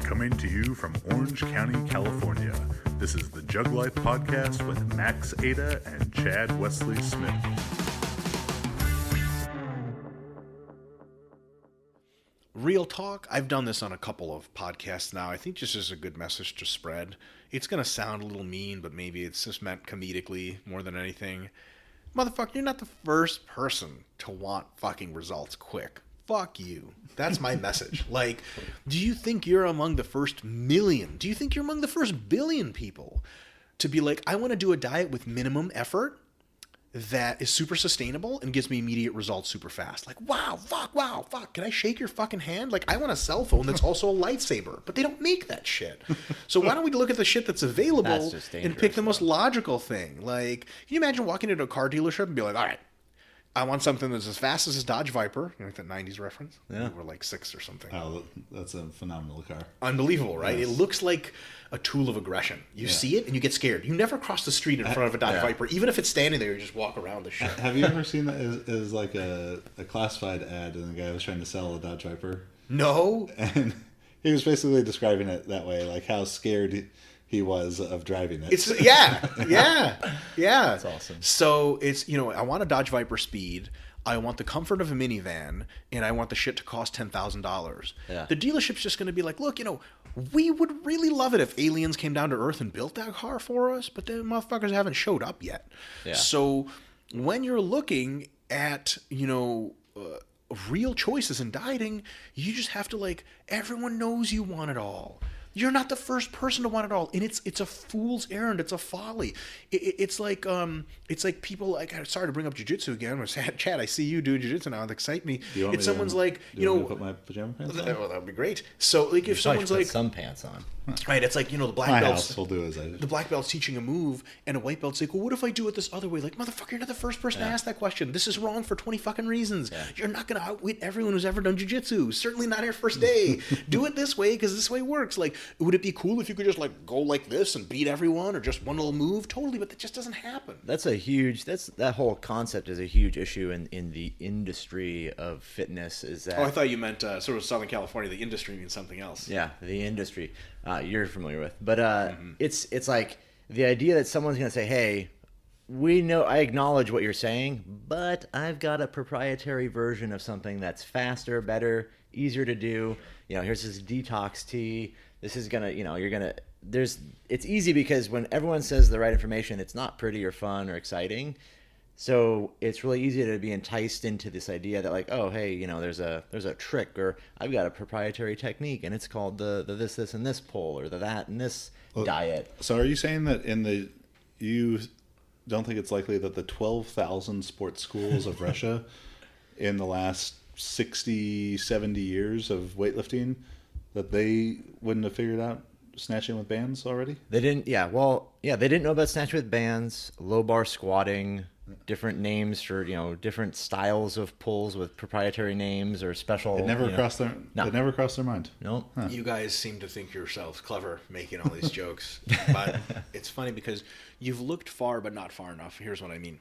Coming to you from Orange County, California, this is the Jug Life Podcast with Max Ada and Chad Wesley Smith. Real talk, I've done this on a couple of podcasts now. I think this is a good message to spread. It's going to sound a little mean, but maybe it's just meant comedically more than anything. Motherfucker, you're not the first person to want fucking results quick. Fuck you. That's my message. Like, do you think you're among the first million? Do you think you're among the first billion people to be like, I want to do a diet with minimum effort that is super sustainable and gives me immediate results super fast? Like, wow, fuck. Can I shake your fucking hand? Like, I want a cell phone that's also a lightsaber, but they don't make that shit. So why don't we look at the shit that's available and pick the most logical thing? Like, can you imagine walking into a car dealership and be like, all right, I want something that's as fast as this Dodge Viper. You know, like that 90s reference? Yeah. We're like 6 or something. Oh, that's a phenomenal car. Unbelievable, right? Yes. It looks like a tool of aggression. You see it and you get scared. You never cross the street in front of a Dodge Viper. Even if it's standing there, you just walk around the shit. Have you ever seen that as like a classified ad and the guy was trying to sell a Dodge Viper? No. And he was basically describing it that way, like how scared he was of driving it. It's yeah. That's awesome. So it's, you know, I want a Dodge Viper Speed. I want the comfort of a minivan, and I want the shit to cost $10,000. Yeah. The dealership's just going to be like, look, you know, we would really love it if aliens came down to Earth and built that car for us, but the motherfuckers haven't showed up yet. Yeah. So when you're looking at, you know, real choices in dieting, you just have to, like, everyone knows you want it all. You're not the first person to want it all, and it's a fool's errand. It's a folly. It's like people like. Sorry to bring up jiu-jitsu again. Chad, I see you doing jiu-jitsu now. It excites me. It's someone's like, you know, put my pajama pants on? well, that would be great. So like if someone's Put like some pants on. right, it's like, you know, the black My belts. house will do as I do. The black belt's teaching a move, and a white belt's like, well, what if I do it this other way? Like, motherfucker, you're not the first person to ask that question. This is wrong for 20 fucking reasons. Yeah. You're not going to outwit everyone who's ever done jiu-jitsu. Certainly not your first day. Do it this way because this way works. Like, would it be cool if you could just, like, go like this and beat everyone or just one little move? Totally, but that just doesn't happen. That whole concept is a huge issue in the industry of fitness. Is that? Oh, I thought you meant sort of Southern California. The industry means something else. Yeah, the industry you're familiar with, but it's like the idea that someone's going to say, "Hey, I acknowledge what you're saying, but I've got a proprietary version of something that's faster, better, easier to do. You know, here's this detox tea. This is gonna, you know, you're gonna. It's easy because when everyone says the right information, it's not pretty or fun or exciting." So it's really easy to be enticed into this idea that, like, oh, hey, you know, there's a trick, or I've got a proprietary technique, and it's called the this and this pull, or the that and this diet. So are you saying that you don't think it's likely that the 12,000 sports schools of Russia in the last 60, 70 years of weightlifting, that they wouldn't have figured out snatching with bands already? They didn't. Yeah, well, yeah, they didn't know about snatch with bands, low bar squatting, different names for, you know, different styles of pulls with proprietary names or special. It never crossed their. No. It never crossed their mind. No. Huh. You guys seem to think yourselves clever making all these jokes, but it's funny because you've looked far but not far enough. Here's what I mean.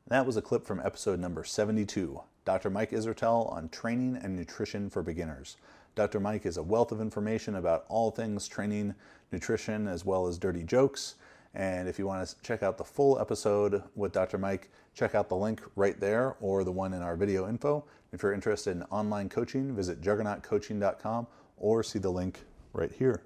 That was a clip from episode number 72, Dr. Mike Israetel on training and nutrition for beginners. Dr. Mike is a wealth of information about all things training, nutrition, as well as dirty jokes. And if you want to check out the full episode with Dr. Mike, check out the link right there or the one in our video info. If you're interested in online coaching, visit juggernautcoaching.com or see the link right here.